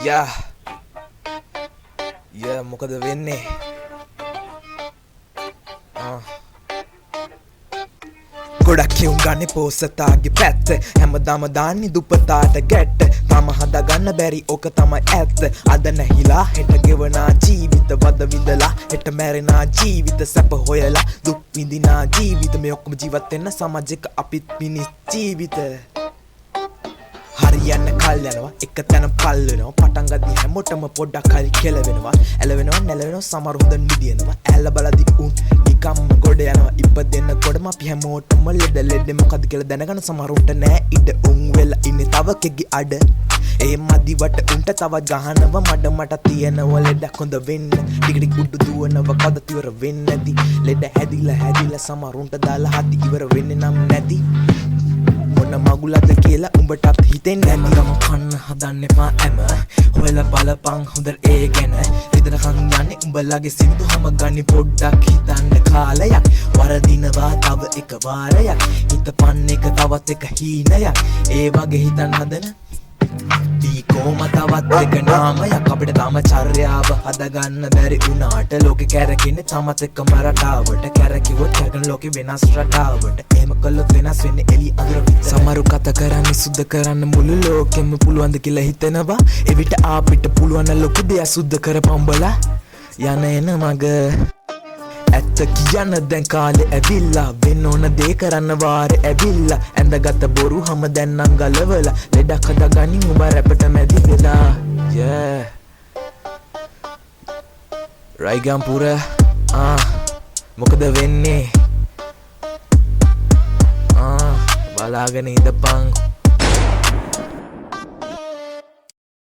Yeah, මොකද වෙන්නේ? ගොඩක් කියුම් ගන්නේ පෝසතාගේ පැත්ත හැමදාම දාන්නේ දුපතාට ගැට්ට තම හදාගන්න බැරි ඕක තමයි ඇත්ත අද නැහිලා හෙට ගෙවනා ජීවිත වද විඳලා හෙට මැරෙනා ජීවිත සැප හොයලා දුක් විඳිනා ජීවිත මේ ඔක්කොම ජීවත් වෙන්න සමාජයක අපිත් මිනිස් ජීවිත හරියන්න කල් යනවා එක තැන පල් වෙනවා පටන් ගද්දි හැමෝටම පොඩ්ඩක් හරි කෙලවෙනවා ඇලවෙනවා නැලවෙනවා සමහර හොඳ නිදිනවා ඇල්ල බලදි උන් නිකම්ම ගොඩ යනවා ඉපදෙන්න ගොඩම අපි හැමෝටම ලෙඩ මොකද කියලා දැනගන්න සමහරුන්ට නෑ ඉඩ උන් වෙලා ඉන්නේ තව කෙගි අඩ ඒ මදිවට උන්ට තව ගහනව මඩ මට තියෙනව ලෙඩක් හොඳ වෙන්න ටික උඩු දුවනව කවද ඉවර වෙන්නේ නැති ලෙඩ හැදිලා සමහරුන්ට දාලා හදි ඉවර වෙන්නේ නම් නැති මගුලද කියලා උඹටත් හිතෙන්නේ නැතිවම කන්න හදන්න එපා ඇම හොයලා බලපන් හොඳට ඒ ගැන විතරකන් යන්නේ උඹලගේ සින්දු හැම ගන්නේ පොඩ්ඩක් හිතන්න කාලයක් වරදිනවා තව එක වාරයක් හිතපන් එක තවත් එක හීනයක් ඒ වගේ හිතන්න හදන කොහොම තවත් එක නාමයක් අපිට තම චර්යාව හදගන්න බැරි වුණාට ලෝකෙ කැරකෙන්නේ තමත් එක්කම රටාවට කැරකිවොත් කරගෙන ලෝකෙ වෙනස් රටාවට එහෙම කළොත් වෙනස් වෙන්නේ එළි අඳුර විතර සමහරු කතා කරන්නේ සුද්ධ කරන්න මුළු ලෝකෙම පුළුවන්ද කියලා හිතනවා එවිට අපිට පුළුවන් ලොකු දෙයක් සුද්ධ කරපම්බලා යන එන මග ඇත්ත කියන්න දැන් කාලේ ඇවිල්ලා වෙන්න ඕන දේ කරන්න වාරේ ඇවිල්ලා ඇඳගත්ත බොරු හැම දැන් නම් ගලවලා ලෙඩක් හදාගනින් උඹ රැපට මැදි වෙලා රයිගම්පුර මොකද වෙන්නේ බලාගෙන ඉඳපන්